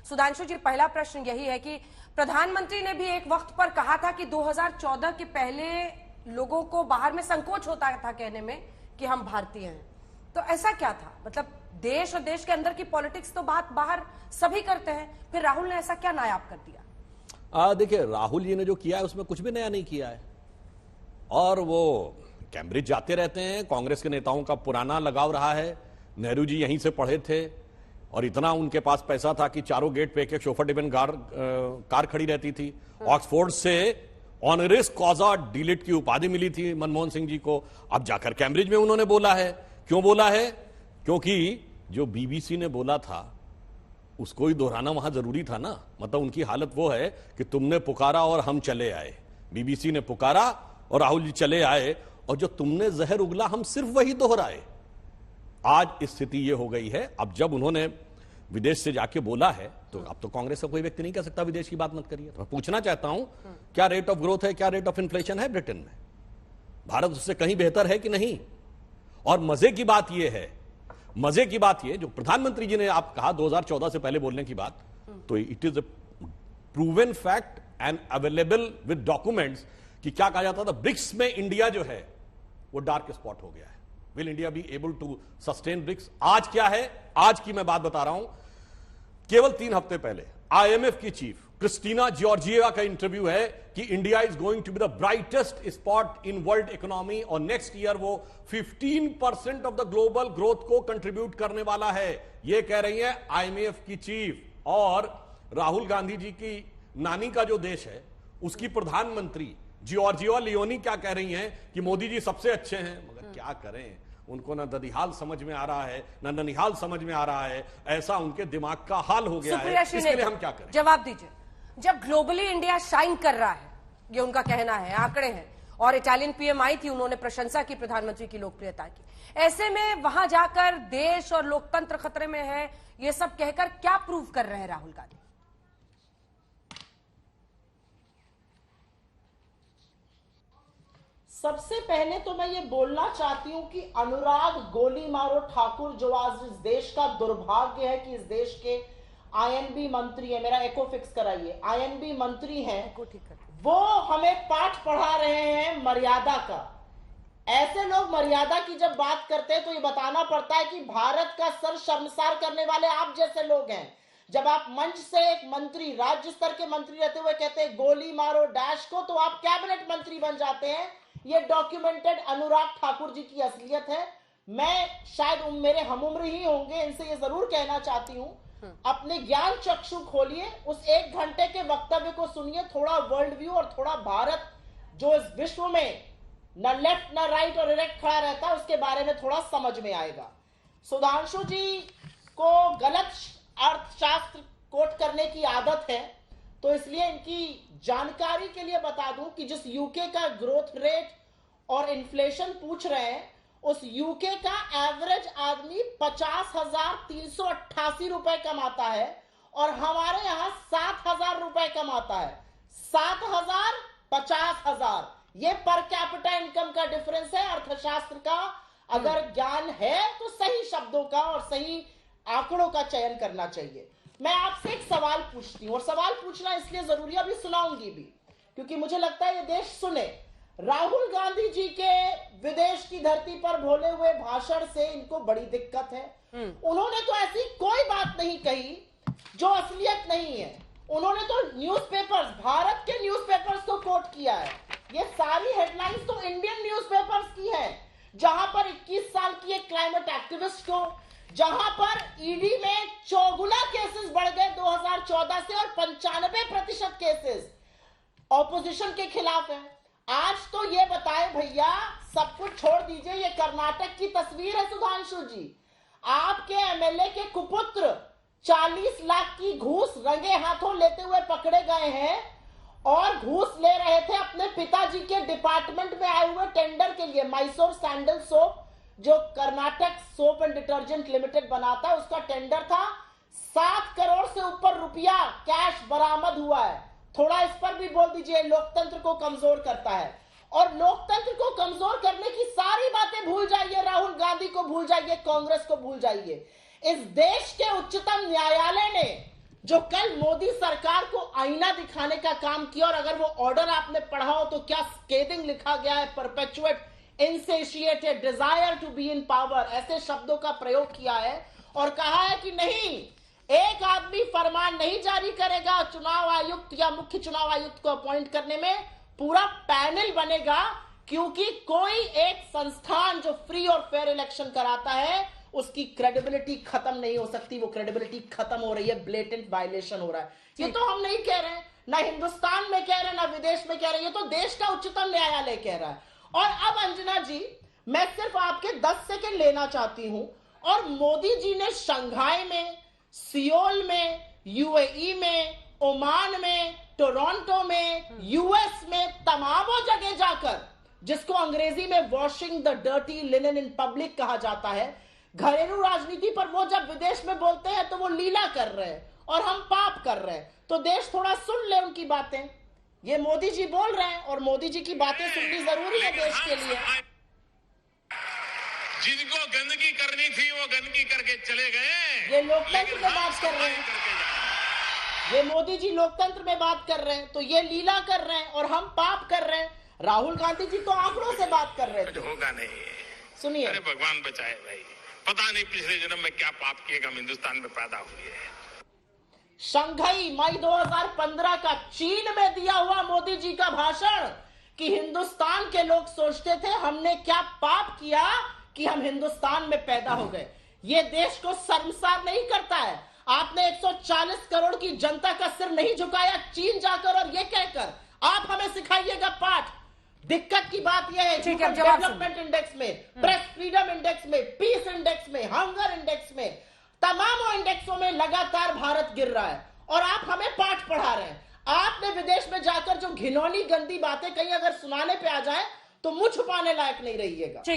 सुधांशु जी, पहला प्रश्न यही है कि प्रधानमंत्री ने भी एक वक्त पर कहा था कि 2014 के पहले लोगों को बाहर में संकोच होता था कहने में कि हम भारतीय हैं। तो ऐसा क्या था? मतलब देश और देश के अंदर की पॉलिटिक्स तो बात बाहर सभी करते हैं, फिर राहुल ने ऐसा क्या नायाब कर दिया? देखिए, राहुल जी ने जो किया है उसमें कुछ भी नया नहीं किया है। और वो कैम्ब्रिज जाते रहते हैं, कांग्रेस के नेताओं का पुराना लगाव रहा है। नेहरू जी यहीं से पढ़े थे और इतना उनके पास पैसा था कि चारों गेट पे एक शोफर डिबन कार खड़ी रहती थी। ऑक्सफोर्ड से ऑनरेस कॉजा डिलीट की उपाधि मिली थी मनमोहन सिंह जी को। अब जाकर कैम्ब्रिज में उन्होंने बोला है। क्यों बोला है? क्योंकि जो बीबीसी ने बोला था उसको ही दोहराना वहां जरूरी था ना। मतलब उनकी हालत वो है कि तुमने पुकारा और हम चले आए। बीबीसी ने पुकारा और राहुल जी चले आए, और जो तुमने जहर उगला हम सिर्फ वही दोहराए। आज स्थिति ये हो गई है। अब जब उन्होंने विदेश से जाके बोला है तो अब तो कांग्रेस का कोई व्यक्ति नहीं कह सकता विदेश की बात मत करिए। तो मैं पूछना चाहता हूं, क्या रेट ऑफ ग्रोथ है, क्या रेट ऑफ इन्फ्लेशन है ब्रिटेन में? भारत उससे कहीं बेहतर है कि नहीं? और मजे की बात यह है, मजे की बात यह, जो प्रधानमंत्री जी ने आप कहा 2014 से पहले बोलने की बात, तो it is a proven fact and available with documents कि क्या कहा जाता था, ब्रिक्स में इंडिया जो है वो डार्क स्पॉट हो गया है। Will India be able to sustain BRICS? आज क्या है? आज की मैं बात बता रहा हूं। केवल 3 हफ्ते पहले आईएमएफ की चीफ क्रिस्टीना जॉर्जिएवा का इंटरव्यू है कि India is going to be the brightest spot in world economy, और नेक्स्ट ईयर वो 15% ऑफ द ग्लोबल ग्रोथ को कंट्रीब्यूट करने वाला है। ये कह रही है आईएमएफ की चीफ। और राहुल गांधी जी की नानी का जो देश है उसकी प्रधानमंत्री जॉर्जिया लियोनी क्या कह रही हैं कि मोदी जी सबसे अच्छे हैं। मगर क्या करें, उनको ना ददिहाल समझ में आ रहा है ना ननिहाल समझ में आ रहा है। ऐसा उनके दिमाग का हाल हो गया है। इसके लिए हम क्या करें? जवाब दीजिए। जब ग्लोबली इंडिया शाइन कर रहा है, ये उनका कहना है, आंकड़े हैं, और इटालियन पीएम आई थी, उन्होंने प्रशंसा की प्रधानमंत्री की लोकप्रियता की, ऐसे में वहां जाकर देश और लोकतंत्र खतरे में है ये सब कहकर क्या प्रूव कर रहे हैं राहुल गांधी? सबसे पहले तो मैं ये बोलना चाहती हूं कि अनुराग गोली मारो ठाकुर, जो आज इस देश का दुर्भाग्य है कि इस देश के आईएनबी मंत्री है, मेरा एको फिक्स कराइए, आईएनबी मंत्री हैं, वो हमें पाठ पढ़ा रहे हैं मर्यादा का। ऐसे लोग मर्यादा की जब बात करते हैं तो ये बताना पड़ता है कि भारत का सर शर्मसार करने वाले आप जैसे लोग हैं। जब आप मंच से एक मंत्री, राज्य स्तर के मंत्री रहते हुए कहते हैं गोली मारो डैश को, तो आप कैबिनेट मंत्री बन जाते हैं। ये डॉक्यूमेंटेड अनुराग ठाकुर जी की असलियत है। मैं शायद मेरे हमउम्र ही होंगे, इनसे ये जरूर कहना चाहती हूं, अपने ज्ञान चक्षु खोलिए, उस 1 घंटे के वक्तव्य को सुनिए, थोड़ा वर्ल्ड व्यू और थोड़ा भारत जो इस विश्व में न लेफ्ट न राइट और इरेक्ट खड़ा रहता है उसके बारे में थोड़ा समझ में आएगा। सुधांशु जी को गलत अर्थशास्त्र कोट करने की आदत है, तो इसलिए इनकी जानकारी के लिए बता दूं कि जिस यूके का ग्रोथ रेट और इन्फ्लेशन पूछ रहे हैं, उस यूके का एवरेज आदमी 50,388 रुपए कमाता है और हमारे यहां 7,000 रुपए कमाता है। 7,000 50,000, ये पर कैपिटा इनकम का डिफरेंस है। अर्थशास्त्र का अगर ज्ञान है तो सही शब्दों का और सही आंकड़ों का चयन करना चाहिए। मैं आपसे एक सवाल पूछती हूं, और सवाल पूछना इसलिए जरूरी है, अभी सुनाऊंगी भी, क्योंकि मुझे लगता है ये देश सुने। राहुल गांधी जी के विदेश की धरती पर भोले हुए भाषण से इनको बड़ी दिक्कत है। उन्होंने तो ऐसी कोई बात नहीं कही जो असलियत नहीं है। उन्होंने तो न्यूज़पेपर्स, भारत के न्यूज़पेपर्स को कोट किया है। ये सारी हेडलाइंस तो इंडियन न्यूज़पेपर्स की है, जहां पर 21 साल की एक क्लाइमेट एक्टिविस्ट को, जहां पर ईडी में 4 केसेस बढ़ गए 2014 से, और 95% केसेस ऑपोजिशन के खिलाफ है। आज तो ये बताएं भैया, सब कुछ छोड़ दीजिए, ये कर्नाटक की तस्वीर है सुधांशु जी। आपके एमएलए के कुपुत्र 40 लाख की घूस रंगे हाथों लेते हुए पकड़े गए हैं, और घूस ले रहे थे अपने पिताजी के डिपार्टमेंट में आए हुए टेंडर के लिए। मैसूर सैंडल सोप, जो Karnataka soap and detergent limited बनाता है, उसका टेंडर था। 7 करोड़ से ऊपर रुपया कैश बरामद हुआ है। थोड़ा इस पर भी बोल दीजिए, लोकतंत्र को कमजोर करता है। और लोकतंत्र को कमजोर करने की सारी बातें भूल जाइए, राहुल गांधी को भूल जाइए, कांग्रेस को भूल जाइए। इस देश के उच्चतम न्यायालय ने जो कल मोदी सरकार को आईना दिखाने का काम किया, और अगर वो ऑर्डर आपने पढ़ा हो तो क्या स्केदिंग लिखा गया है, perpetuate insatiated desire to be in power, ऐसे शब्दों का प्रयोग किया है और कहा है कि नहीं, एक आदमी फरमान नहीं जारी करेगा, चुनाव आयुक्त या मुख्य चुनाव आयुक्त को अपॉइंट करने में पूरा पैनल बनेगा, क्योंकि कोई एक संस्थान जो फ्री और फेयर इलेक्शन कराता है उसकी क्रेडिबिलिटी खत्म नहीं हो सकती। वो क्रेडिबिलिटी खत्म हो रही है, ब्लेटेंट वायलेशन हो रहा है। ये तो हम नहीं कह रहे हैं, ना हिंदुस्तान में कह रहे हैं, ना विदेश में कह रहे हैं, ये तो देश का उच्चतम न्यायालय कह रहा है। और अब अंजना जी, मैं सिर्फ आपके 10 सेकंड लेना चाहती हूं, और मोदी जी ने शंघाई में, सियोल में, यूएई में, ओमान में, टोरंटो में, यूएस में, तमामों जगह जाकर, जिसको अंग्रेजी में washing the dirty linen in public कहा जाता है, घरेलू राजनीति पर वो जब विदेश में बोलते हैं तो वो लीला कर रहे हैं और हम पाप कर रहे हैं। तो देश थोड़ा सुन ले उनकी बातें। ये मोदी जी बोल रहे हैं और मोदी जी की बातें सुननी जरूरी है देश के लिए। जिनको गंदगी करनी थी वो गंदगी करके चले गए। ये लोकतंत्र में बात कर रहे हैं, ये मोदी जी लोकतंत्र में बात कर रहे हैं, तो ये लीला कर रहे हैं और हम पाप कर रहे हैं। राहुल गांधी जी तो आंकड़ों से बात कर रहे थे। होगा नहीं, सुनिए। अरे भगवान बचाए भाई, पता नहीं पिछले जन्म में क्या पाप किए हम हिंदुस्तान में पैदा हुए हैं। शंघाई मई 2015 का चीन में दिया हुआ मोदी जी का भाषण कि हिंदुस्तान के लोग सोचते थे हमने क्या पाप किया कि हम हिंदुस्तान में पैदा हो गए। ये देश को शर्मसार नहीं करता है। आपने 140 करोड़ की जनता का सिर नहीं झुकाया चीन जाकर और ये कहकर आप हमें सिखाइएगा पाठ। दिक्कत की बात यह है कि डेवलपमेंट इंडेक्स में, प्रेस फ्रीडम इंडेक्स में, पीस इंडेक्स में, हंगर इंडेक्स में, तमाम इंडेक्सों में लगातार भारत गिर रहा है और आप हमें पाठ पढ़ा रहे हैं। आपने विदेश में जाकर जो घिनौनी गंदी बातें कहीं अगर सुनाने पे आ जाए तो मुंह छुपाने लायक नहीं रहिएगा।